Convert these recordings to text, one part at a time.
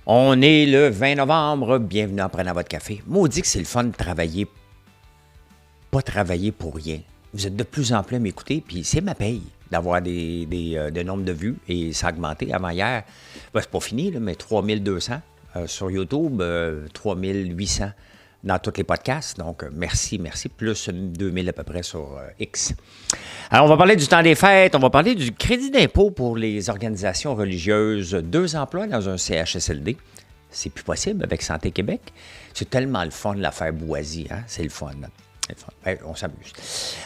On est le 20 novembre, bienvenue en prenant votre café. Maudit que c'est le fun de travailler, pas travailler pour rien. Vous êtes de plus en plus à m'écouter, puis c'est ma paye d'avoir des nombres de vues et ça a augmenté. Avant hier, ben, c'est pas fini, là, mais 3200 sur YouTube, 3800 dans tous les podcasts. Donc, merci, plus 2000 à peu près sur X. Alors, on va parler du temps des fêtes, on va parler du crédit d'impôt pour les organisations religieuses. 2 emplois dans un CHSLD. C'est plus possible avec Santé Québec. C'est tellement le fun de l'affaire Boisy, hein? C'est le fun. Ouais, on s'amuse.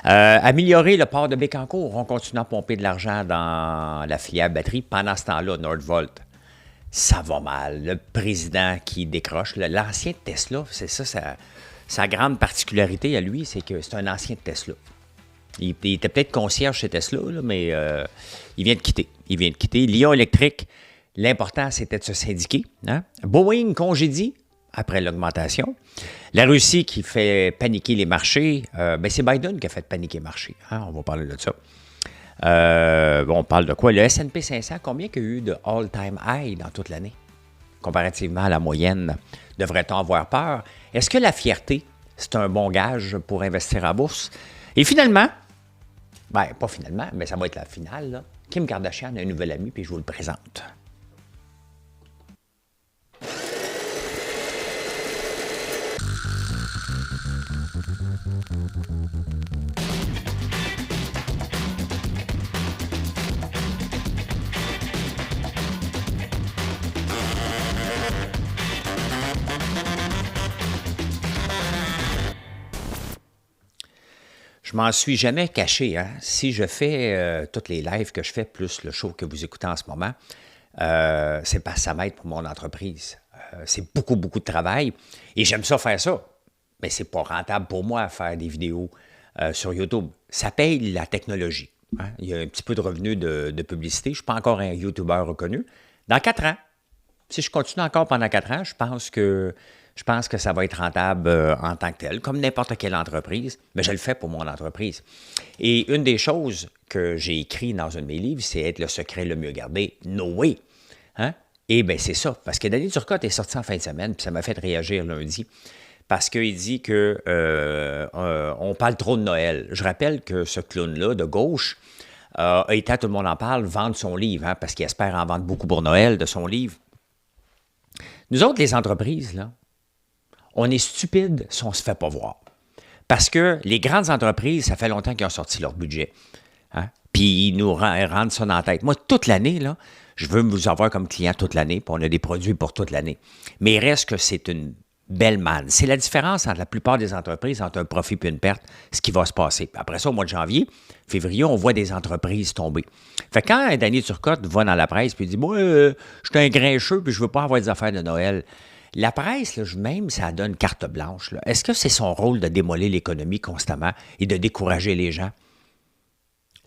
Améliorer le port de Bécancour. On continue à pomper de l'argent dans la filière batterie. Pendant ce temps-là, Nordvolt, ça va mal. Le président qui décroche. L'ancien Tesla, c'est ça, sa grande particularité à lui, c'est que c'est un ancien de Tesla. Il était peut-être concierge chez Tesla, là, mais il vient de quitter. Lyon Électrique, l'important, c'était de se syndiquer. Hein? Boeing congédie après l'augmentation. La Russie qui fait paniquer les marchés, c'est Biden qui a fait paniquer les marchés. Hein? On va parler de ça. On parle de quoi? Le S&P 500, combien qu'il y a eu de all-time high dans toute l'année? Comparativement à la moyenne, devrait-on avoir peur? Est-ce que la fierté, c'est un bon gage pour investir en bourse? Et finalement, pas finalement, mais ça va être la finale, là. Kim Kardashian a un nouvel ami, puis je vous le présente. Je m'en suis jamais caché. Hein? Si je fais toutes les lives que je fais, plus le show que vous écoutez en ce moment, c'est parce que ça m'aide pour mon entreprise. C'est beaucoup de travail. Et j'aime ça faire ça. Mais c'est pas rentable pour moi à faire des vidéos sur YouTube. Ça paye la technologie. Hein? Il y a un petit peu de revenus de publicité. Je ne suis pas encore un YouTuber reconnu. Dans 4 ans, si je continue encore pendant 4 ans, je pense que ça va être rentable en tant que tel, comme n'importe quelle entreprise, mais je le fais pour mon entreprise. Et une des choses que j'ai écrites dans un de mes livres, c'est être le secret le mieux gardé. No way! Hein? Et bien, c'est ça, parce que Danny Turcotte est sorti en fin de semaine, puis ça m'a fait réagir lundi, parce qu'il dit que on parle trop de Noël. Je rappelle que ce clown-là, de gauche, a été, tout le monde en parle, vendre son livre, hein, parce qu'il espère en vendre beaucoup pour Noël de son livre. Nous autres, les entreprises, là, on est stupide si on ne se fait pas voir. Parce que les grandes entreprises, ça fait longtemps qu'ils ont sorti leur budget. Hein? Puis ils nous rendent ça dans la tête. Moi, toute l'année, là, je veux vous avoir comme client toute l'année, puis on a des produits pour toute l'année. Mais il reste que c'est une belle manne. C'est la différence entre la plupart des entreprises, entre un profit et une perte, ce qui va se passer. Puis après ça, au mois de janvier, février, on voit des entreprises tomber. Fait que quand Danny Turcotte va dans la presse et dit « Moi, je suis un grincheux puis je ne veux pas avoir des affaires de Noël », la presse, là, même, ça donne carte blanche. Là. Est-ce que c'est son rôle de démolir l'économie constamment et de décourager les gens?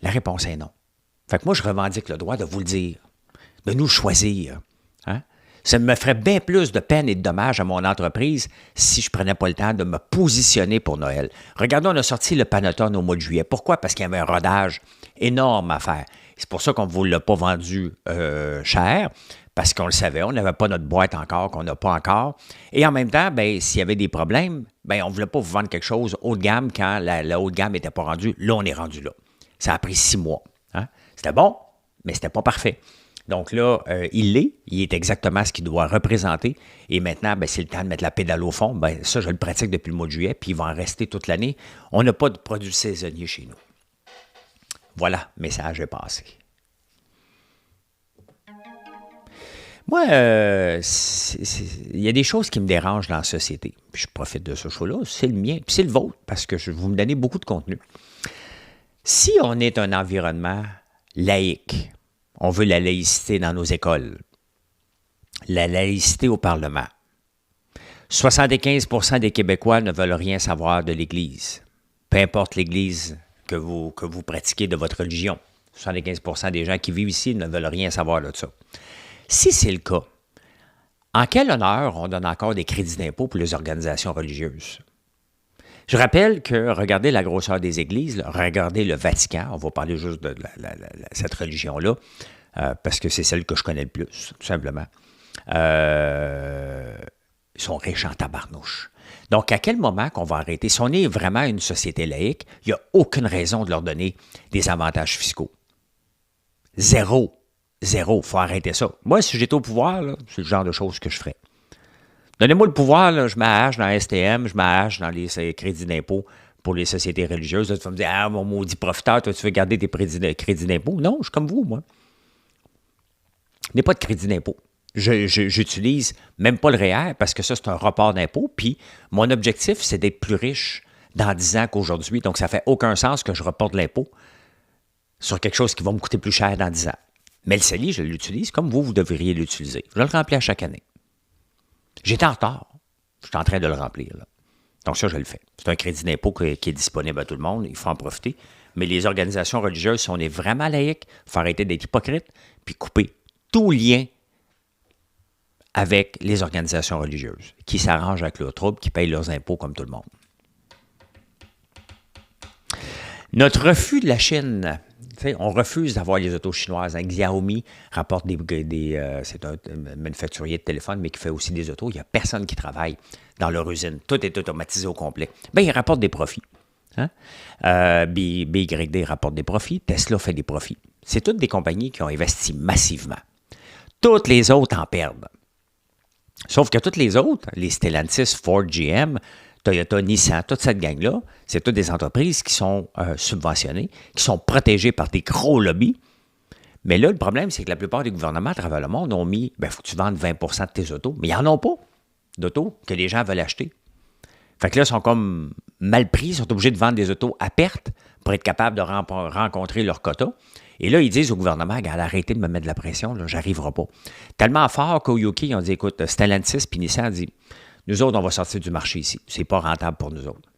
La réponse est non. Fait que moi, je revendique le droit de vous le dire, de nous choisir. Hein? Ça me ferait bien plus de peine et de dommages à mon entreprise si je ne prenais pas le temps de me positionner pour Noël. Regardez, on a sorti le Panettone au mois de juillet. Pourquoi? Parce qu'il y avait un rodage énorme à faire. C'est pour ça qu'on ne vous l'a pas vendu cher. Parce qu'on le savait, on n'avait pas notre boîte encore, qu'on n'a pas encore. Et en même temps, s'il y avait des problèmes, on ne voulait pas vous vendre quelque chose haut de gamme quand la haut de gamme n'était pas rendue. Là, on est rendu là. Ça a pris 6 mois. Hein? C'était bon, mais c'était pas parfait. Donc là, il est exactement ce qu'il doit représenter. Et maintenant, c'est le temps de mettre la pédale au fond. Ça, je le pratique depuis le mois de juillet, puis il va en rester toute l'année. On n'a pas de produits saisonniers chez nous. Voilà, message est passé. Moi, il y a des choses qui me dérangent dans la société. Puis je profite de ce show-là. C'est le mien, puis c'est le vôtre, parce que vous me donnez beaucoup de contenu. Si on est un environnement laïque, on veut la laïcité dans nos écoles, la laïcité au Parlement, 75% des Québécois ne veulent rien savoir de l'Église. Peu importe l'Église que vous pratiquez de votre religion. 75% des gens qui vivent ici ne veulent rien savoir de ça. Si c'est le cas, en quel honneur on donne encore des crédits d'impôt pour les organisations religieuses? Je rappelle que, regardez la grosseur des églises, là, regardez le Vatican, on va parler juste de cette religion-là, parce que c'est celle que je connais le plus, tout simplement. Ils sont riches en tabarnouche. Donc, à quel moment qu'on va arrêter? Si on est vraiment une société laïque, il n'y a aucune raison de leur donner des avantages fiscaux. Zéro. Zéro. Il faut arrêter ça. Moi, si j'étais au pouvoir, c'est le genre de choses que je ferais. Donnez-moi le pouvoir, là, je m'arrache dans STM, je m'arrache dans les crédits d'impôt pour les sociétés religieuses. Là, tu vas me dire, ah, mon maudit profiteur, toi, tu veux garder tes crédits d'impôt? Non, je suis comme vous, moi. Je n'ai pas de crédit d'impôt. J'utilise même pas le REER parce que ça, c'est un report d'impôt. Puis, mon objectif, c'est d'être plus riche dans 10 ans qu'aujourd'hui. Donc, ça fait aucun sens que je reporte l'impôt sur quelque chose qui va me coûter plus cher dans 10 ans. Mais le CELI, je l'utilise comme vous devriez l'utiliser. Je le remplis à chaque année. J'étais en retard. Je suis en train de le remplir, là. Donc ça, je le fais. C'est un crédit d'impôt qui est disponible à tout le monde. Il faut en profiter. Mais les organisations religieuses, si on est vraiment laïque, il faut arrêter d'être hypocrite puis couper tout lien avec les organisations religieuses qui s'arrangent avec leurs troubles, qui payent leurs impôts comme tout le monde. Notre refus de la Chine, on refuse d'avoir les autos chinoises. Xiaomi rapporte c'est un manufacturier de téléphone, mais qui fait aussi des autos. Il n'y a personne qui travaille dans leur usine. Tout est automatisé au complet. Bien, ils rapportent des profits. Hein? BYD rapporte des profits. Tesla fait des profits. C'est toutes des compagnies qui ont investi massivement. Toutes les autres en perdent. Sauf que toutes les autres, les Stellantis, Ford, GM, Toyota, Nissan, toute cette gang-là, c'est toutes des entreprises qui sont subventionnées, qui sont protégées par des gros lobbies. Mais là, le problème, c'est que la plupart des gouvernements à travers le monde ont mis, il faut que tu vendes 20 de tes autos. Mais ils n'en ont pas d'autos que les gens veulent acheter. Fait que là, ils sont comme mal pris, ils sont obligés de vendre des autos à perte pour être capables de rencontrer leur quota. Et là, ils disent au gouvernement, regarde, arrêtez de me mettre de la pression, là, j'arriverai pas. Tellement fort qu'au UK, ils ont dit, écoute, Stellantis puis Nissan a dit, nous autres, on va sortir du marché ici. C'est pas rentable pour nous autres.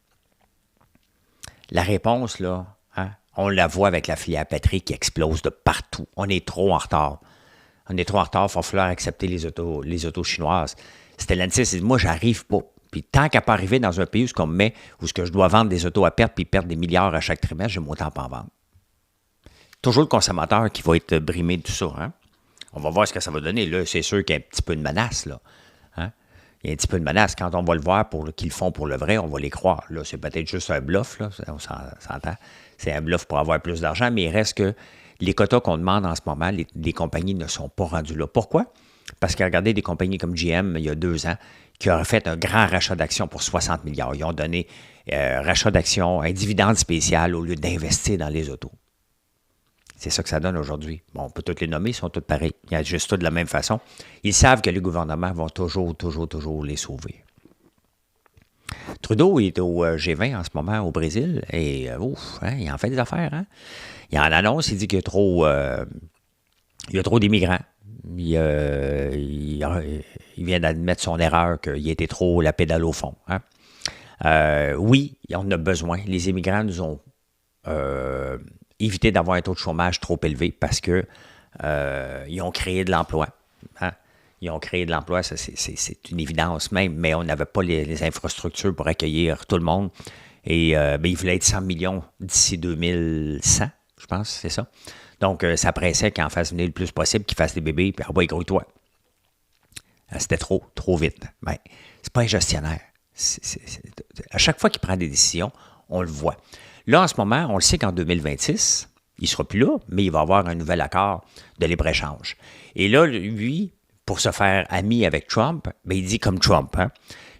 La réponse, là, hein, on la voit avec la filière pétrole qui explose de partout. On est trop en retard. On est trop en retard, il va falloir accepter les autos chinoises. Stellantis dit, moi, j'arrive pas. Puis tant qu'à pas arriver dans un pays où où je dois vendre des autos à perte puis perdre des milliards à chaque trimestre, j'ai mon temps pas en vendre. Toujours le consommateur qui va être brimé de tout ça. Hein? On va voir ce que ça va donner. Là, c'est sûr qu'il y a un petit peu de menace. Là. Hein? Il y a un petit peu de menace. Quand on va le voir qu'ils le font pour le vrai, on va les croire. Là, c'est peut-être juste un bluff, là, on s'entend. C'est un bluff pour avoir plus d'argent, mais il reste que les quotas qu'on demande en ce moment, les compagnies ne sont pas rendues là. Pourquoi? Parce que regardez des compagnies comme GM, il y a 2 ans, qui auraient fait un grand rachat d'actions pour 60 milliards. Ils ont donné rachat d'actions, un dividende spécial au lieu d'investir dans les autos. C'est ça que ça donne aujourd'hui. Bon, on peut toutes les nommer, ils sont tous pareils. Ils agissent tous de la même façon. Ils savent que les gouvernements vont toujours les sauver. Trudeau est au G20 en ce moment au Brésil et il en fait des affaires. Hein? Il en annonce, il dit qu'il y a trop d'immigrants. Il vient d'admettre son erreur, qu'il était trop la pédale au fond. Hein? Oui, on en a besoin. Les immigrants nous ont évité d'avoir un taux de chômage trop élevé parce que ils ont créé de l'emploi. Hein? Ils ont créé de l'emploi, ça, c'est une évidence même, mais on n'avait pas les infrastructures pour accueillir tout le monde. Et ils voulaient être 100 millions d'ici 2100, je pense, c'est ça. Donc, ça pressait qu'ils en fassent venir le plus possible, qu'ils fassent des bébés, puis grouille-toi. C'était trop vite. Mais c'est pas un gestionnaire. À chaque fois qu'il prend des décisions, on le voit. Là, en ce moment, on le sait qu'en 2026, il ne sera plus là, mais il va avoir un nouvel accord de libre-échange. Et là, lui, pour se faire ami avec Trump, il dit comme Trump, hein,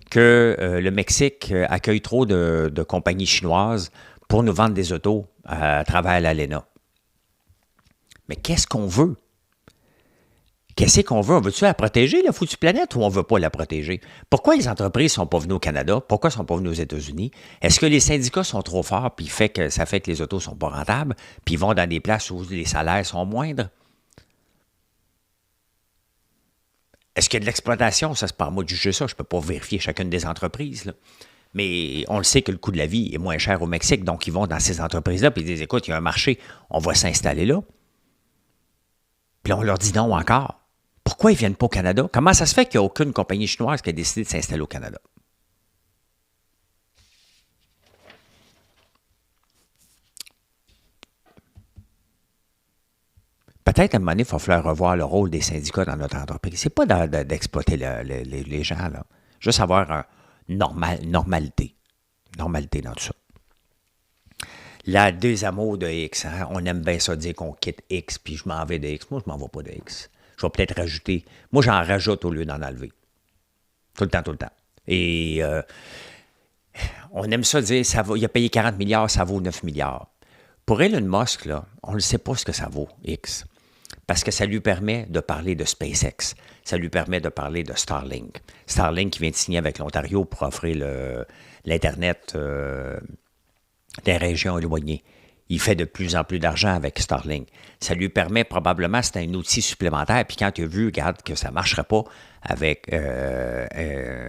que le Mexique accueille trop de compagnies chinoises pour nous vendre des autos à travers l'ALENA. Mais qu'est-ce qu'on veut? Qu'est-ce qu'on veut? On veut-tu la protéger, la foutue planète, ou on ne veut pas la protéger? Pourquoi les entreprises ne sont pas venues au Canada? Pourquoi elles ne sont pas venues aux États-Unis? Est-ce que les syndicats sont trop forts, puis ça fait que les autos ne sont pas rentables, puis ils vont dans des places où les salaires sont moindres? Est-ce qu'il y a de l'exploitation? Ça, c'est pas à moi de juger ça. Je ne peux pas vérifier chacune des entreprises, là. Mais on le sait que le coût de la vie est moins cher au Mexique, donc ils vont dans ces entreprises-là, puis ils disent, écoute, il y a un marché, on va s'installer là. Puis on leur dit non encore. Pourquoi ils ne viennent pas au Canada? Comment ça se fait qu'il n'y a aucune compagnie chinoise qui a décidé de s'installer au Canada? Peut-être à un moment donné, il va falloir revoir le rôle des syndicats dans notre entreprise. C'est pas d'exploiter les gens, là. Juste avoir une normalité. Normalité dans tout ça. La désamour de X, hein? On aime bien ça dire qu'on quitte X, puis je m'en vais de X. Moi, je m'en vais pas de X. Je vais peut-être rajouter. Moi, j'en rajoute au lieu d'en enlever. Tout le temps, tout le temps. Et on aime ça dire, ça vaut, il a payé 40 milliards, ça vaut 9 milliards. Pour Elon Musk, là, on ne sait pas ce que ça vaut, X. Parce que ça lui permet de parler de SpaceX. Ça lui permet de parler de Starlink. Starlink qui vient de signer avec l'Ontario pour offrir l'Internet des régions éloignées. Il fait de plus en plus d'argent avec Starlink. Ça lui permet probablement, c'est un outil supplémentaire, puis quand tu as vu, regarde, que ça ne marcherait pas avec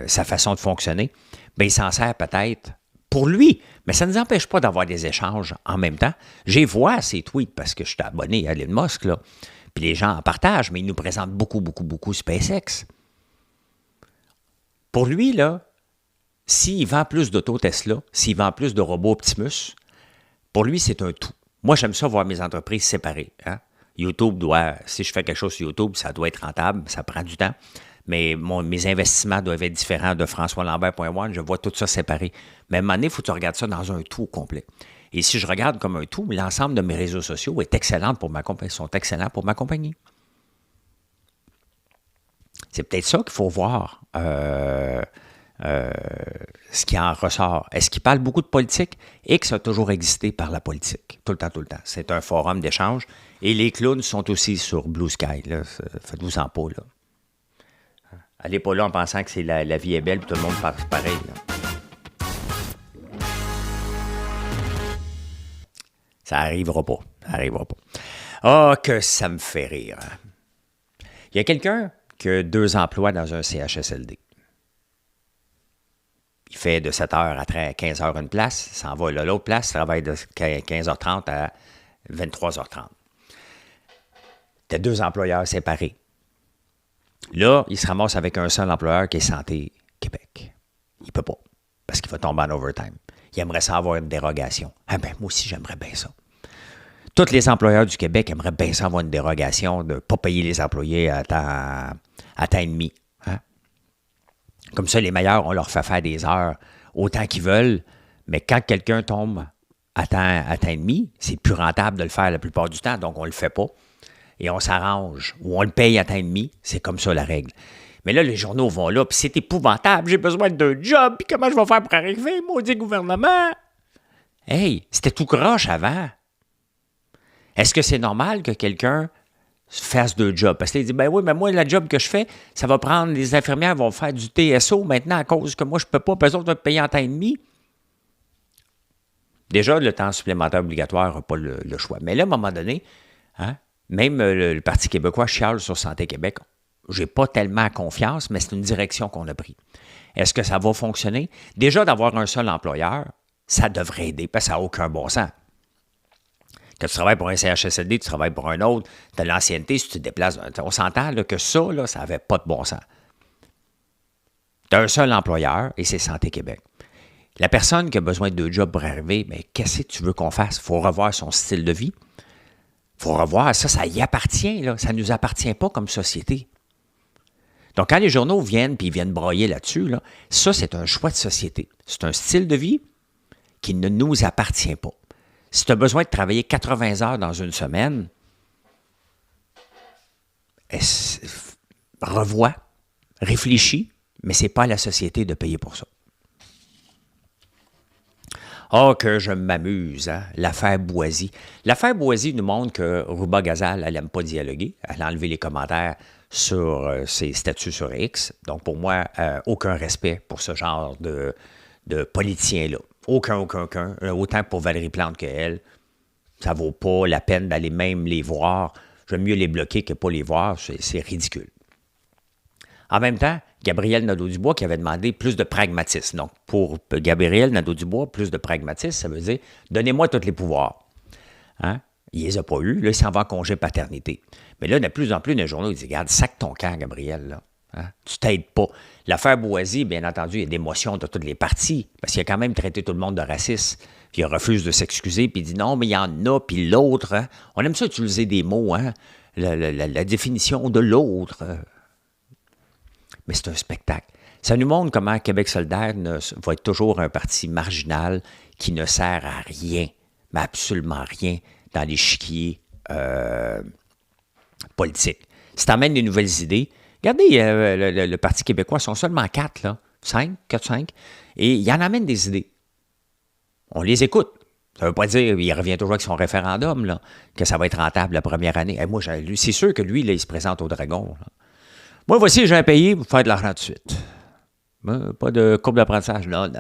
sa façon de fonctionner, bien, il s'en sert peut-être pour lui, mais ça ne nous empêche pas d'avoir des échanges en même temps. J'ai vois ses tweets parce que je suis abonné à Elon Musk, là, puis les gens en partagent, mais il nous présente beaucoup SpaceX. Pour lui, là, s'il vend plus d'auto Tesla, s'il vend plus de robots Optimus, pour lui, c'est un tout. Moi, j'aime ça voir mes entreprises séparées. Hein? YouTube si je fais quelque chose sur YouTube, ça doit être rentable, ça prend du temps. Mais mes investissements doivent être différents de françoislambert.one. Je vois tout ça séparé. Mais à un moment donné, il faut que tu regardes ça dans un tout complet. Et si je regarde comme un tout, l'ensemble de mes réseaux sociaux sont excellents pour ma compagnie. C'est peut-être ça qu'il faut voir. Ce qui en ressort. Est-ce qu'il parle beaucoup de politique? X a toujours existé par la politique. Tout le temps. C'est un forum d'échange. Et les clowns sont aussi sur Blue Sky. Là. Faites-vous-en pas, là. Allez pas là en pensant que la vie est belle et tout le monde pense pareil. Là. Ça n'arrivera pas. Ah, que ça me fait rire. Il y a quelqu'un qui a 2 emplois dans un CHSLD. Il fait de 7 heures à 15 heures une place, s'en va là. L'autre place, il travaille de 15h30 à 23h30. Tu as 2 employeurs séparés. Là, il se ramasse avec un seul employeur qui est Santé Québec. Il ne peut pas, parce qu'il va tomber en overtime. Il aimerait ça avoir une dérogation. Ah ben, moi aussi, j'aimerais bien ça. Tous les employeurs du Québec aimeraient bien ça avoir une dérogation de ne pas payer les employés à temps et demi. Hein? Comme ça, les meilleurs, on leur fait faire des heures autant qu'ils veulent, mais quand quelqu'un tombe à temps et demi, c'est plus rentable de le faire la plupart du temps, donc on ne le fait pas. Et on s'arrange, ou on le paye à temps et demi, c'est comme ça la règle. Mais là, les journaux vont là, puis c'est épouvantable, j'ai besoin de job, puis comment je vais faire pour arriver, maudit gouvernement? Hey, c'était tout croche avant. Est-ce que c'est normal que quelqu'un fasse 2 jobs? Parce qu'il dit, ben oui, mais moi, la job que je fais, ça va prendre, les infirmières vont faire du TSO maintenant à cause que moi, je ne peux pas, puis eux autres vont me payer en temps et demi. Déjà, le temps supplémentaire obligatoire n'a pas le choix. Mais là, à un moment donné, hein, même le Parti québécois chiale sur Santé Québec. Je n'ai pas tellement confiance, mais c'est une direction qu'on a prise. Est-ce que ça va fonctionner? Déjà, d'avoir un seul employeur, ça devrait aider, parce que ça n'a aucun bon sens. Quand tu travailles pour un CHSLD, tu travailles pour un autre, tu as l'ancienneté, si tu te déplaces, on s'entend là, que ça n'avait pas de bon sens. Tu as un seul employeur, et c'est Santé Québec. La personne qui a besoin de 2 jobs pour arriver, mais qu'est-ce que tu veux qu'on fasse? Il faut revoir son style de vie. Il faut revoir, ça y appartient, là. Ça ne nous appartient pas comme société. Donc, quand les journaux viennent et ils viennent broyer là-dessus, là, ça, c'est un choix de société. C'est un style de vie qui ne nous appartient pas. Si tu as besoin de travailler 80 heures dans une semaine, revois, réfléchis, mais ce n'est pas à la société de payer pour ça. Oh, que je m'amuse, hein? L'affaire Boisy. L'affaire Boisy nous montre que Rouba Gazal, elle n'aime pas dialoguer. Elle a enlevé les commentaires sur ses statuts sur X. Donc, pour moi, aucun respect pour ce genre de politiciens-là. Aucun. Autant pour Valérie Plante qu'elle. Ça ne vaut pas la peine d'aller même les voir. J'aime mieux les bloquer que pas les voir. C'est ridicule. En même temps, Gabriel Nadeau-Dubois qui avait demandé plus de pragmatisme. Donc, pour Gabriel Nadeau-Dubois, plus de pragmatisme, ça veut dire « Donnez-moi tous les pouvoirs. Hein? » Il ne les a pas eus. Là, il s'en va en congé paternité. Mais là, de plus en plus, dans les journaux, ils disent « Regarde, sac ton camp, Gabriel. Là. Hein? Tu t'aides pas. » L'affaire Boisy, bien entendu, il y a des motions de toutes les parties, parce qu'il a quand même traité tout le monde de raciste. Puis il refuse de s'excuser, puis il dit « Non, mais il y en a, puis l'autre. Hein? » On aime ça utiliser des mots, hein? la définition de l'autre. Mais c'est un spectacle. Ça nous montre comment Québec solidaire va être toujours un parti marginal qui ne sert à rien, mais absolument rien dans l'échiquier politique. Si tu amènes des nouvelles idées, regardez, le Parti québécois, ils sont seulement 4, là, 5, 4, 5, et ils en amènent des idées. On les écoute. Ça ne veut pas dire qu'il revient toujours avec son référendum, là, que ça va être rentable la première année. Et moi, c'est sûr que lui, là, il se présente au Dragon. Là. Moi, voici, j'ai un pays pour faire de l'argent tout de suite. Pas de courbe d'apprentissage. Non,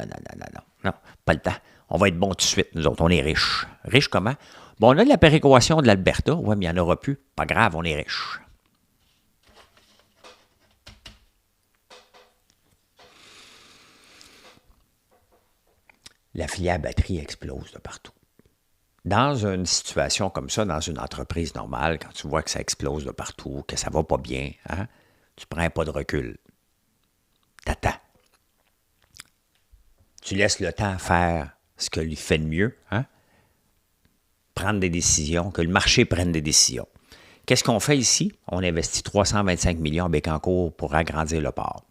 pas le temps. On va être bon tout de suite, nous autres. On est riches. Riches comment? Bon, on a de la péréquation de l'Alberta. Oui, mais il n'y en aura plus. Pas grave, on est riches. La filière batterie explose de partout. Dans une situation comme ça, dans une entreprise normale, quand tu vois que ça explose de partout, que ça va pas bien, hein, tu prends pas de recul. T'attends. Tu laisses le temps faire ce que lui fait de mieux, hein? Prendre des décisions, que le marché prenne des décisions. Qu'est-ce qu'on fait ici? On investit 325 millions à Bécancour pour agrandir le port.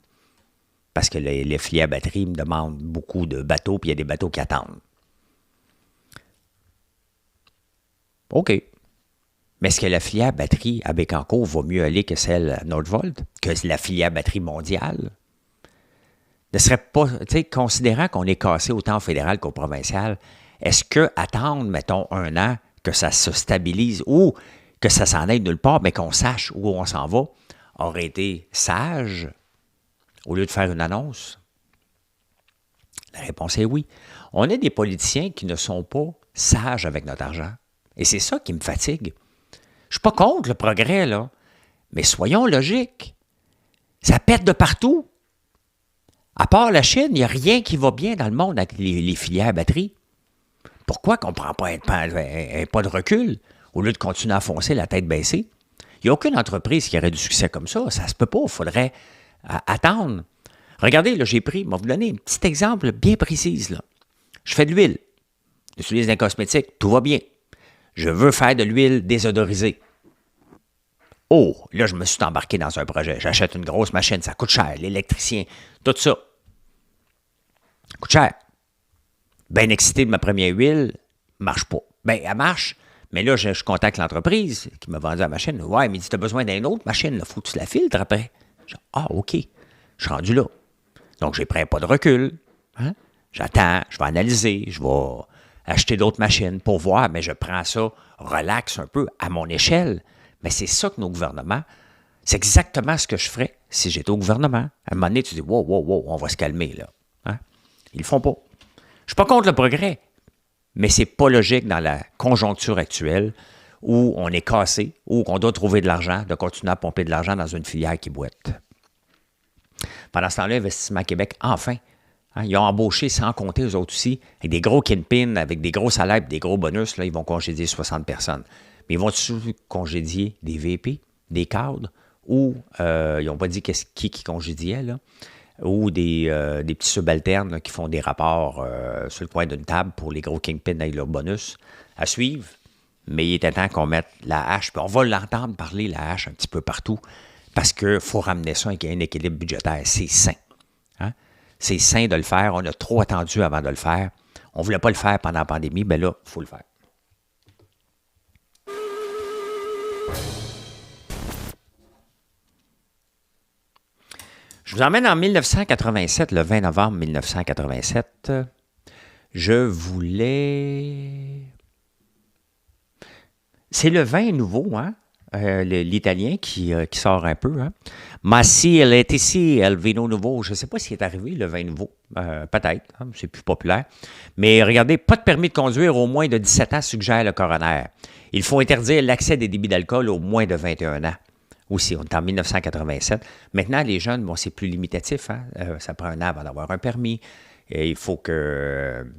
Parce que les filières batteries me demandent beaucoup de bateaux, puis il y a des bateaux qui attendent. OK. Mais est-ce que la filière batterie à Bécancour va mieux aller que celle à Nordvolt, que la filière batterie mondiale? Ne serait pas, tu sais, considérant qu'on est cassé autant au fédéral qu'au provincial, est-ce que attendre, mettons, 1 an, que ça se stabilise ou que ça s'en aille nulle part, mais qu'on sache où on s'en va, aurait été sage au lieu de faire une annonce? La réponse est oui. On a des politiciens qui ne sont pas sages avec notre argent. Et c'est ça qui me fatigue. Je ne suis pas contre le progrès, là, mais soyons logiques. Ça pète de partout. À part la Chine, il n'y a rien qui va bien dans le monde avec les filières batteries. Pourquoi qu'on ne prend pas un pas de recul au lieu de continuer à foncer la tête baissée? Il n'y a aucune entreprise qui aurait du succès comme ça. Ça ne se peut pas. Il faudrait attendre. Regardez, là, j'ai pris, je vais vous donner un petit exemple bien précis. Là. Je fais de l'huile. J'utilise des cosmétiques. Tout va bien. Je veux faire de l'huile désodorisée. Oh, là, je me suis embarqué dans un projet. J'achète une grosse machine, ça coûte cher, l'électricien, tout ça. Ça coûte cher. Bien excité de ma première huile, marche pas. Bien, elle marche, mais là, je contacte l'entreprise qui m'a vendu la machine. Ouais, mais il dit, tu as besoin d'une autre machine, il faut que tu la filtres après. Je dis, ah, OK, je suis rendu là. Donc, j'ai pris pas de recul. Hein? J'attends, je vais analyser, je vais acheter d'autres machines pour voir, mais je prends ça relax un peu à mon échelle. Mais c'est ça que nos gouvernements, c'est exactement ce que je ferais si j'étais au gouvernement. À un moment donné, tu dis, wow, on va se calmer, là. Hein? Ils le font pas. Je suis pas contre le progrès, mais c'est pas logique dans la conjoncture actuelle où on est cassé, où on doit trouver de l'argent, de continuer à pomper de l'argent dans une filière qui boite. Pendant ce temps-là, Investissement Québec, enfin, hein, ils ont embauché, sans compter eux autres aussi, avec des gros kingpins, avec des gros salaires et des gros bonus, là, ils vont congédier 60 personnes. Mais ils vont congédier des VP, des cadres, ou ils n'ont pas dit qui congédiait, là, ou des petits subalternes là, qui font des rapports sur le coin d'une table pour les gros kingpins avec leurs bonus à suivre. Mais il était temps qu'on mette la hache. Puis on va l'entendre parler, la hache, un petit peu partout, parce qu'il faut ramener ça avec un équilibre budgétaire. C'est sain. Hein? C'est sain de le faire. On a trop attendu avant de le faire. On ne voulait pas le faire pendant la pandémie, bien là, il faut le faire. Je vous emmène en 1987, le 20 novembre 1987. Je voulais... C'est le vin nouveau, hein? L'italien qui sort un peu. Hein? Massi El ici, El Vino Nouveau. Je ne sais pas s'il est arrivé, le vin nouveau. Peut-être, hein? C'est plus populaire. Mais regardez, pas de permis de conduire au moins de 17 ans, suggère le coroner. Il faut interdire l'accès des débits d'alcool au moins de 21 ans. Aussi, on est en 1987. Maintenant, les jeunes, bon, c'est plus limitatif. Hein? Ça prend un an avant d'avoir un permis. Et il faut que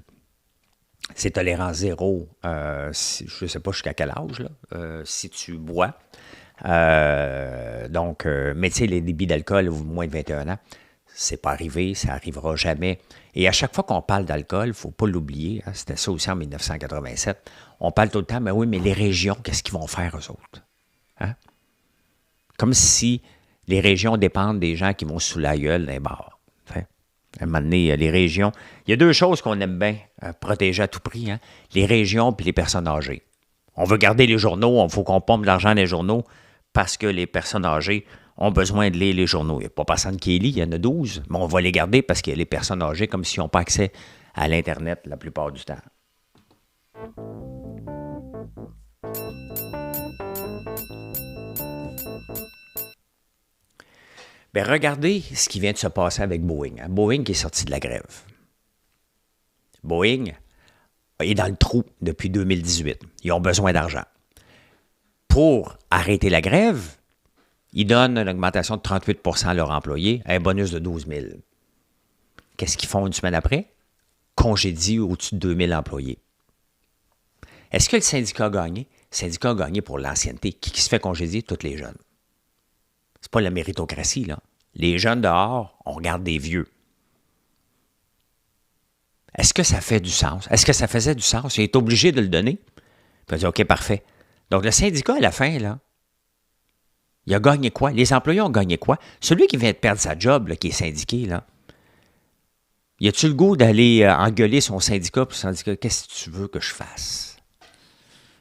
c'est tolérance zéro. Je ne sais pas jusqu'à quel âge, là, si tu bois. Mais tu sais, les débits d'alcool, moins de 21 ans, c'est pas arrivé, ça n'arrivera jamais. Et à chaque fois qu'on parle d'alcool, il ne faut pas l'oublier, hein, c'était ça aussi en 1987, on parle tout le temps, mais oui, mais les régions, qu'est-ce qu'ils vont faire eux autres? Hein? Comme si les régions dépendent des gens qui vont sous la gueule d'un bar. À un moment donné, les régions... Il y a deux choses qu'on aime bien protéger à tout prix, hein? Les régions et les personnes âgées. On veut garder les journaux, il faut qu'on pompe de l'argent dans les journaux parce que les personnes âgées ont besoin de lire les journaux. Il n'y a pas personne qui les lit, il y en a 12, mais on va les garder parce que les personnes âgées, comme s'ils n'ont pas accès à l'Internet la plupart du temps. Bien, regardez ce qui vient de se passer avec Boeing. Hein? Boeing qui est sorti de la grève. Boeing est dans le trou depuis 2018. Ils ont besoin d'argent. Pour arrêter la grève, ils donnent une augmentation de 38 % à leurs employés, un bonus de 12 000. Qu'est-ce qu'ils font une semaine après? Congédient au-dessus de 2 000 employés. Est-ce que le syndicat a gagné? Le syndicat a gagné pour l'ancienneté. Qui se fait congédier? Tous les jeunes. C'est pas la méritocratie, là. Les jeunes dehors, on regarde des vieux. Est-ce que ça fait du sens? Est-ce que ça faisait du sens? Il est obligé de le donner. Il a dit, OK, parfait. Donc, le syndicat, à la fin, là, il a gagné quoi? Les employés ont gagné quoi? Celui qui vient de perdre sa job, là, qui est syndiqué, là, y a-tu le goût d'aller engueuler son syndicat, puis le syndicat, qu'est-ce que tu veux que je fasse?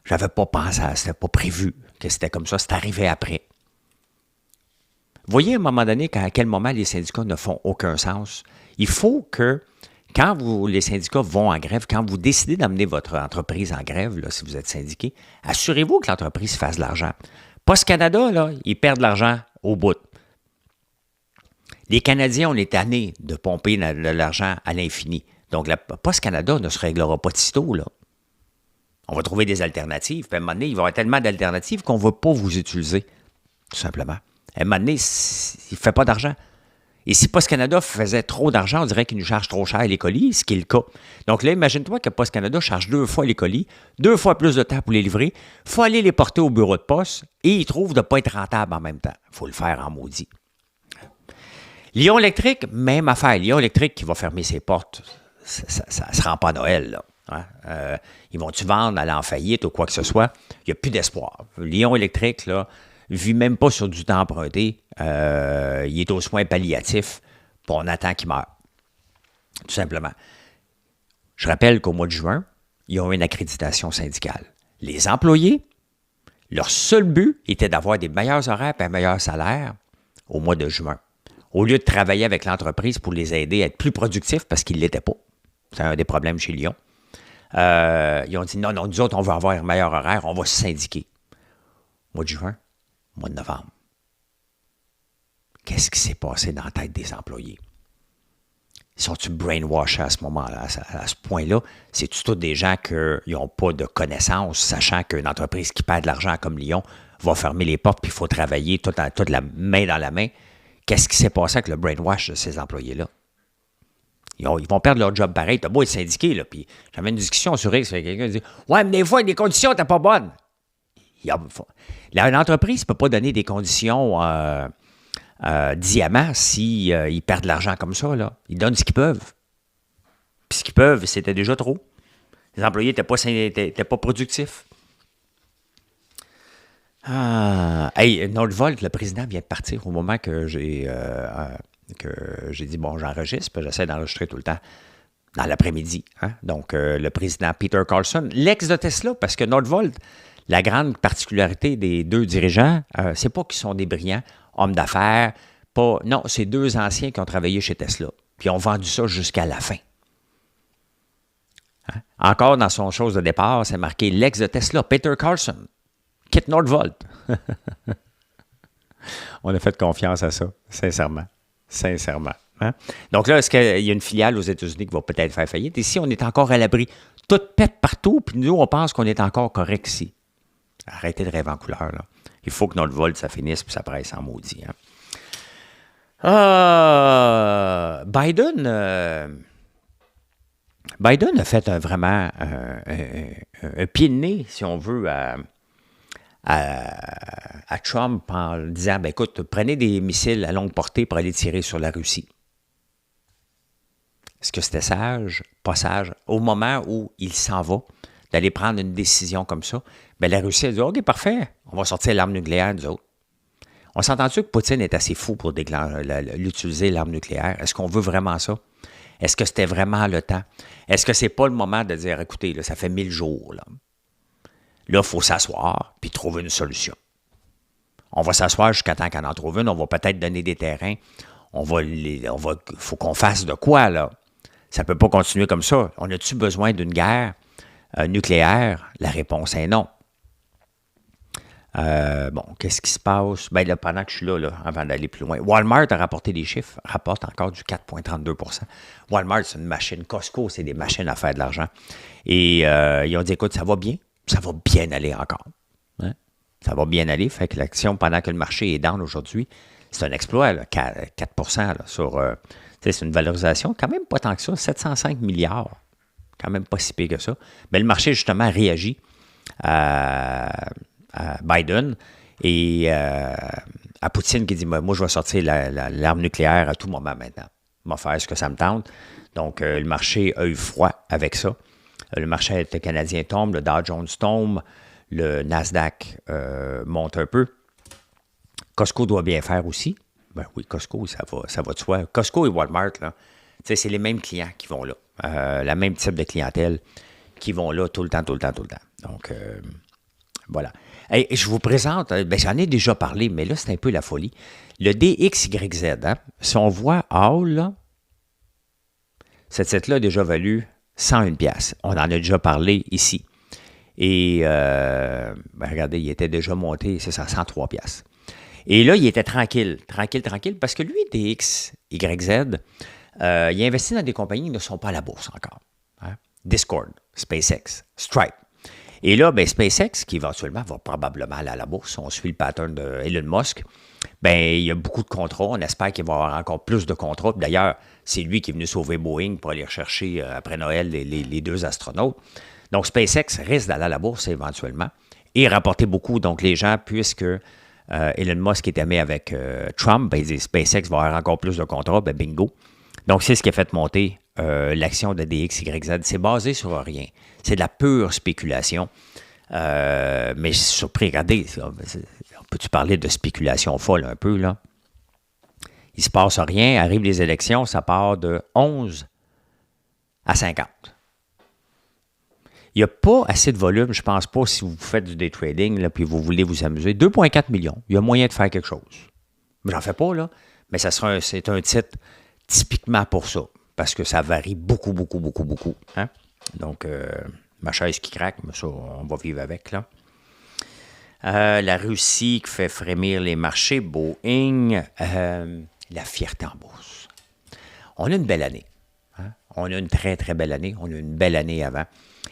J'avais pas pensé à ça, c'était pas prévu que c'était comme ça, c'est arrivé après. Vous voyez, à un moment donné, à quel moment les syndicats ne font aucun sens? Il faut que, quand les syndicats vont en grève, quand vous décidez d'amener votre entreprise en grève, là, si vous êtes syndiqué, assurez-vous que l'entreprise fasse de l'argent. Post Canada, là, ils perdent de l'argent au bout. Les Canadiens, on est tannés de pomper de l'argent à l'infini. Donc, Post Canada ne se réglera pas de sitôt, là. On va trouver des alternatives. Puis à un moment donné, il va y avoir tellement d'alternatives qu'on ne va pas vous utiliser, tout simplement. À un moment donné, il ne fait pas d'argent. Et si Post Canada faisait trop d'argent, on dirait qu'il nous charge trop cher les colis, ce qui est le cas. Donc là, imagine-toi que Post Canada charge 2 fois les colis, 2 fois plus de temps pour les livrer. Il faut aller les porter au bureau de poste et ils trouvent de ne pas être rentable en même temps. Il faut le faire en maudit. Lion Électrique, même affaire. Lion Électrique qui va fermer ses portes, ça ne se rend pas à Noël, là. Hein? Ils vont-tu vendre, aller en faillite ou quoi que ce soit? Il n'y a plus d'espoir. Lion Électrique, là, ne vit même pas sur du temps emprunté. Il est aux soins palliatifs, puis on attend qu'il meure. Tout simplement. Je rappelle qu'au mois de juin, ils ont une accréditation syndicale. Les employés, leur seul but était d'avoir des meilleurs horaires et un meilleur salaire au mois de juin. Au lieu de travailler avec l'entreprise pour les aider à être plus productifs parce qu'ils ne l'étaient pas. C'est un des problèmes chez Lyon. Ils ont dit non, nous autres, on veut avoir un meilleur horaire, on va se syndiquer. Mois de juin, mois de novembre. Qu'est-ce qui s'est passé dans la tête des employés? Ils sont-ils brainwashés à ce moment-là, à ce point-là? C'est-tu tous des gens qui n'ont pas de connaissances, sachant qu'une entreprise qui perd de l'argent comme Lyon va fermer les portes puis il faut travailler toute la main dans la main? Qu'est-ce qui s'est passé avec le brainwash de ces employés-là? Ils vont perdre leur job pareil. T'as beau être syndiqué, là. Puis j'avais une discussion sur X avec quelqu'un qui dit ouais, mais des fois, les conditions n'étaient pas bonnes. L'entreprise ne peut pas donner des conditions diamant si ils perdent de l'argent comme ça, là. Ils donnent ce qu'ils peuvent. Puis ce qu'ils peuvent, c'était déjà trop. Les employés n'étaient pas productifs. Hey, Nordvolt, le président vient de partir au moment que j'ai dit, bon, j'enregistre, puis j'essaie d'enregistrer tout le temps dans l'après-midi. Hein? Donc, le président Peter Carlson, l'ex de Tesla, parce que Nordvolt, la grande particularité des deux dirigeants, c'est pas qu'ils sont des brillants hommes d'affaires, non, c'est deux anciens qui ont travaillé chez Tesla, puis ont vendu ça jusqu'à la fin. Hein? Encore dans son chose de départ, c'est marqué l'ex de Tesla, Peter Carlson, quitte Nordvolt. On a fait confiance à ça, sincèrement. Sincèrement. Hein? Donc là, est-ce qu'il y a une filiale aux États-Unis qui va peut-être faire faillite? Ici, on est encore à l'abri. Tout pète partout, puis nous, on pense qu'on est encore correct ici. Arrêtez de rêver en couleur, là. Il faut que notre vol, ça finisse, puis ça presse en maudit. Hein? Biden a fait vraiment un pied de nez, si on veut, à Trump en disant, ben écoute, prenez des missiles à longue portée pour aller tirer sur la Russie. Est-ce que c'était sage? Pas sage. Au moment où il s'en va, d'aller prendre une décision comme ça, ben la Russie a dit, OK, parfait, on va sortir l'arme nucléaire, nous autres. On s'entend-tu que Poutine est assez fou pour l'utiliser, l'arme nucléaire? Est-ce qu'on veut vraiment ça? Est-ce que c'était vraiment le temps? Est-ce que c'est pas le moment de dire, écoutez, là, ça fait 1000 jours, là, il faut s'asseoir puis trouver une solution. On va s'asseoir jusqu'à temps qu'on en trouve une. On va peut-être donner des terrains. Faut qu'on fasse de quoi, là? Ça ne peut pas continuer comme ça. On a-tu besoin d'une guerre nucléaire? La réponse est non. Qu'est-ce qui se passe? Bien, là, pendant que je suis là, avant d'aller plus loin, Walmart a rapporté des chiffres, rapporte encore du 4,32 %. Walmart, c'est une machine. Costco, c'est des machines à faire de l'argent. Et ils ont dit, écoute, ça va bien aller encore. Hein? Ça va bien aller. Fait que l'action, pendant que le marché est down aujourd'hui, c'est un exploit, là, 4 là, sur... c'est une valorisation quand même pas tant que ça, 705 milliards. Quand même pas si pire que ça. Mais le marché, justement, réagit à Biden et à Poutine qui dit, moi, je vais sortir l'arme nucléaire à tout moment maintenant. Je vais faire ce que ça me tente. Donc, le marché a eu froid avec ça. Le marché canadien tombe, le Dow Jones tombe, le Nasdaq monte un peu. Costco doit bien faire aussi. Ben oui, Costco, ça va de soi. Costco et Walmart, là, c'est les mêmes clients qui vont là. La même type de clientèle qui vont là tout le temps. Donc, voilà. Et je vous présente, j'en ai déjà parlé, mais là, c'est un peu la folie. Le DXYZ, hein, si on voit All, là, cette titre-là a déjà valu 101 $. On en a déjà parlé ici. Et, regardez, il était déjà monté, c'est ça, 103 $. Et là, il était tranquille, parce que lui, DXYZ, il investit dans des compagnies qui ne sont pas à la bourse encore. Hein? Discord, SpaceX, Stripe. Et là, SpaceX, qui éventuellement va probablement aller à la bourse, on suit le pattern de Elon Musk, il y a beaucoup de contrats. On espère qu'il va y avoir encore plus de contrats. D'ailleurs, c'est lui qui est venu sauver Boeing pour aller rechercher, après Noël, les 2 astronautes. Donc, SpaceX risque d'aller à la bourse éventuellement et rapporter beaucoup. Donc, les gens, puisque Elon Musk est ami avec Trump, ils disent SpaceX va avoir encore plus de contrats, bingo. Donc, c'est ce qui a fait monter l'action de DXYZ. C'est basé sur rien. C'est de la pure spéculation. Mais je suis surpris. Regardez, peux-tu parler de spéculation folle un peu, là? Il ne se passe rien. Arrivent les élections, ça part de 11 à 50. Il n'y a pas assez de volume, je ne pense pas, si vous faites du day trading, là, puis vous voulez vous amuser. 2,4 millions. Il y a moyen de faire quelque chose. Mais j'en fais pas, là. Mais c'est un titre typiquement pour ça. Parce que ça varie beaucoup. Hein? Donc, ma chaise qui craque, mais ça, on va vivre avec, là. La Russie qui fait frémir les marchés, Boeing, la fierté en bourse. On a une belle année. Hein? On a une très, très belle année. On a une belle année avant.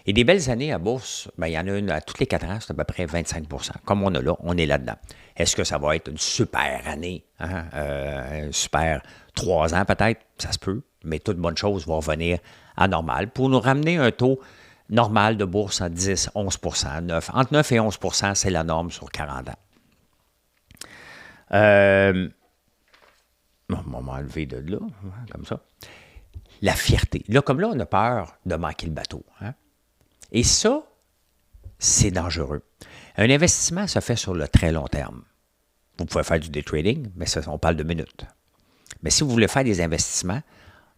Et des belles années à bourse, il y en a une à tous les 4 ans, c'est à peu près 25 %. Comme on a là, on est là-dedans. Est-ce que ça va être une super année? Hein? Un super 3 ans peut-être? Ça se peut. Mais toute bonne chose va revenir à normal pour nous ramener un taux normal de bourse à 10, 11 %, 9. Entre 9 et 11 %, c'est la norme sur 40 ans. On va m'enlever de là, hein, comme ça. La fierté. Là, comme là, on a peur de manquer le bateau. Hein? Et ça, c'est dangereux. Un investissement se fait sur le très long terme. Vous pouvez faire du day trading, mais ça, on parle de minutes. Mais si vous voulez faire des investissements,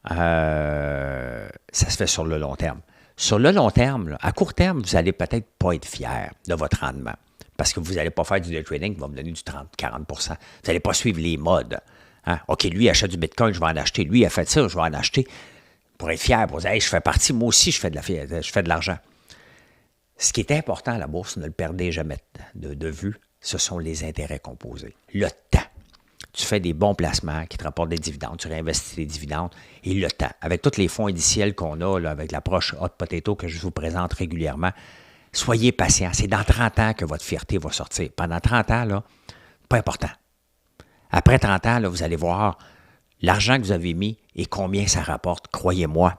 ça se fait sur le long terme. Sur le long terme, là, à court terme, vous n'allez peut-être pas être fier de votre rendement parce que vous n'allez pas faire du day trading qui va me donner du 30-40 %. Vous n'allez pas suivre les modes. Hein? OK, lui, il achète du Bitcoin, je vais en acheter. Lui, il a fait ça, je vais en acheter. Pour être fier, pour dire, hey, je fais partie, moi aussi, je fais de l'argent. Ce qui est important à la bourse, ne le perdez jamais de vue, ce sont les intérêts composés. Le temps. Tu fais des bons placements qui te rapportent des dividendes, tu réinvestis les dividendes, et le temps. Avec tous les fonds indiciels qu'on a, là, avec l'approche hot potato que je vous présente régulièrement, soyez patient. C'est dans 30 ans que votre fierté va sortir. Pendant 30 ans, là, pas important. Après 30 ans, là, vous allez voir l'argent que vous avez mis et combien ça rapporte. Croyez-moi,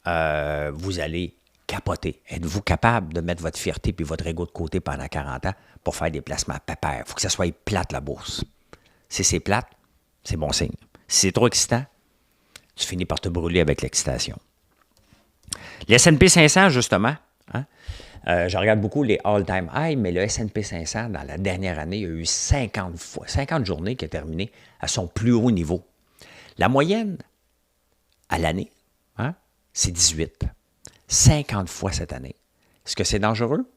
vous allez capoter. Êtes-vous capable de mettre votre fierté puis votre ego de côté pendant 40 ans pour faire des placements pépères? Il faut que ça soit plate, la bourse. Si c'est plate, c'est bon signe. Si c'est trop excitant, tu finis par te brûler avec l'excitation. Les S&P 500, justement, hein, Je regarde beaucoup les all-time high, mais le S&P 500, dans la dernière année, il y a eu 50 journées qui ont terminé à son plus haut niveau. La moyenne à l'année, hein, c'est 18. 50 fois cette année. Est-ce que c'est dangereux?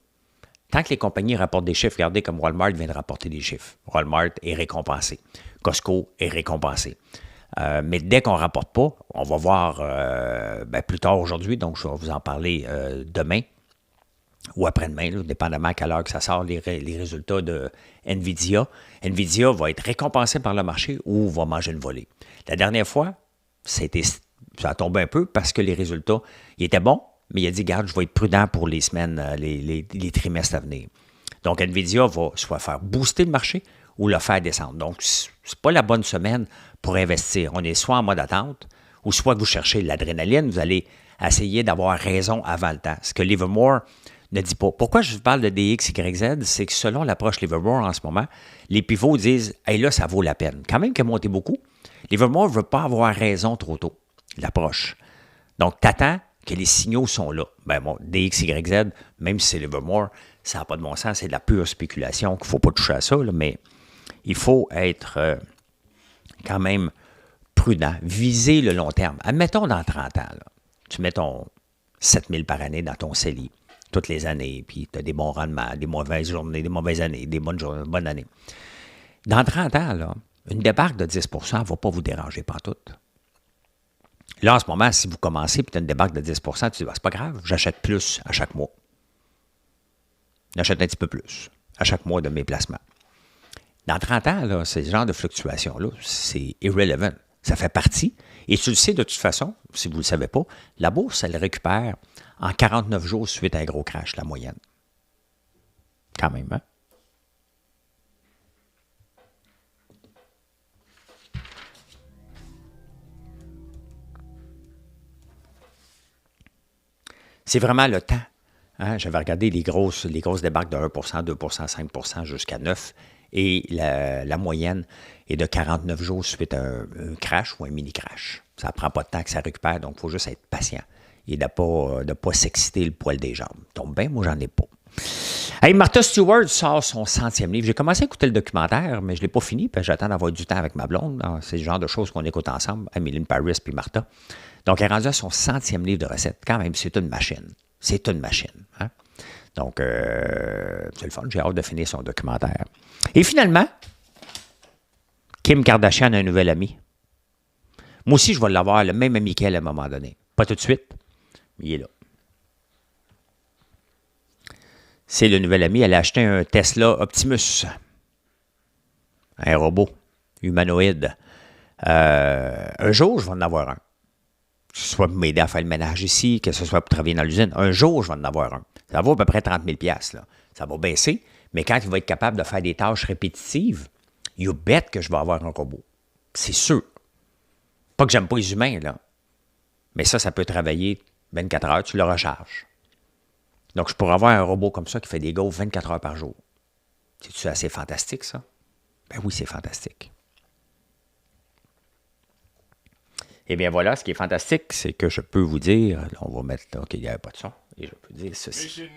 Tant que les compagnies rapportent des chiffres, regardez comme Walmart vient de rapporter des chiffres. Walmart est récompensé. Costco est récompensé. Mais dès qu'on ne rapporte pas, on va voir plus tard aujourd'hui, donc je vais vous en parler demain ou après-demain, là, dépendamment à quelle heure que ça sort, les résultats de NVIDIA. NVIDIA va être récompensé par le marché ou va manger une volée. La dernière fois, ça a tombé un peu parce que les résultats ils étaient bons, mais il a dit, garde, je vais être prudent pour les semaines, les trimestres à venir. Donc, NVIDIA va soit faire booster le marché ou le faire descendre. Donc, ce n'est pas la bonne semaine pour investir. On est soit en mode attente ou soit que vous cherchez l'adrénaline, vous allez essayer d'avoir raison avant le temps. Ce que Livermore ne dit pas. Pourquoi je vous parle de DX, YZ? C'est que selon l'approche Livermore en ce moment, les pivots disent, hey, là, ça vaut la peine. Quand même qu'il a monté beaucoup, Livermore ne veut pas avoir raison trop tôt, l'approche. Donc, t'attends que les signaux sont là. Ben bon, DX, YZ, même si c'est Livermore, ça n'a pas de bon sens, c'est de la pure spéculation, qu'il ne faut pas toucher à ça, là, mais il faut être quand même prudent, viser le long terme. Admettons dans 30 ans, là, tu mets ton 7 000 par année dans ton CELI, toutes les années, puis tu as des bons rendements, des mauvaises journées, des mauvaises années, des bonnes années. Dans 30 ans, là, une débarque de 10 ne va pas vous déranger pantoute. Là, en ce moment, si vous commencez et tu as une débarque de 10 tu dis, c'est pas grave, j'achète plus à chaque mois. J'achète un petit peu plus à chaque mois de mes placements. Dans 30 ans, là, ce genre de fluctuation-là, c'est irrelevant. Ça fait partie. Et tu le sais de toute façon, si vous ne le savez pas, la bourse, elle récupère en 49 jours suite à un gros crash, la moyenne. Quand même, hein? C'est vraiment le temps. Hein? J'avais regardé les grosses débarques de 1 2 5 jusqu'à 9 et la moyenne est de 49 jours suite à un crash ou un mini-crash. Ça ne prend pas de temps que ça récupère, donc il faut juste être patient et de ne pas s'exciter le poil des jambes. Donc, ben, moi, j'en ai pas. Hey, Martha Stewart sort son 100e livre. J'ai commencé à écouter le documentaire, mais je ne l'ai pas fini, parce que j'attends d'avoir du temps avec ma blonde. C'est le genre de choses qu'on écoute ensemble, Emmeline Paris puis Martha. Donc, elle est rendue à son 100e livre de recettes. Quand même, c'est une machine. C'est une machine. Hein? Donc, c'est le fun. J'ai hâte de finir son documentaire. Et finalement, Kim Kardashian a un nouvel ami. Moi aussi, je vais l'avoir, le même ami qu'elle à un moment donné. Pas tout de suite, mais il est là. C'est le nouvel ami. Elle a acheté un Tesla Optimus. Un robot humanoïde. Un jour, je vais en avoir un. Que ce soit pour m'aider à faire le ménage ici, que ce soit pour travailler dans l'usine. Un jour, je vais en avoir un. Ça vaut à peu près 30 000 $. Là. Ça va baisser, mais quand il va être capable de faire des tâches répétitives, you bet que je vais avoir un robot. C'est sûr. Pas que j'aime pas les humains, là. Mais ça peut travailler 24 heures, tu le recharges. Donc, je pourrais avoir un robot comme ça qui fait des gaufres 24 heures par jour. C'est-tu assez fantastique, ça? Ben oui, c'est fantastique. Eh bien, voilà, ce qui est fantastique, c'est que je peux vous dire, là, on va mettre, OK, il n'y avait pas de son, et je peux dire ceci.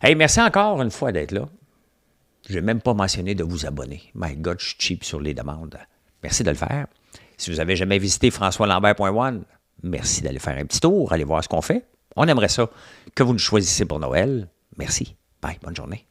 Hey, merci encore une fois d'être là. Je n'ai même pas mentionné de vous abonner. My God, je suis cheap sur les demandes. Merci de le faire. Si vous n'avez jamais visité françoislambert.one, merci d'aller faire un petit tour, aller voir ce qu'on fait. On aimerait ça que vous nous choisissez pour Noël. Merci. Bye, bonne journée.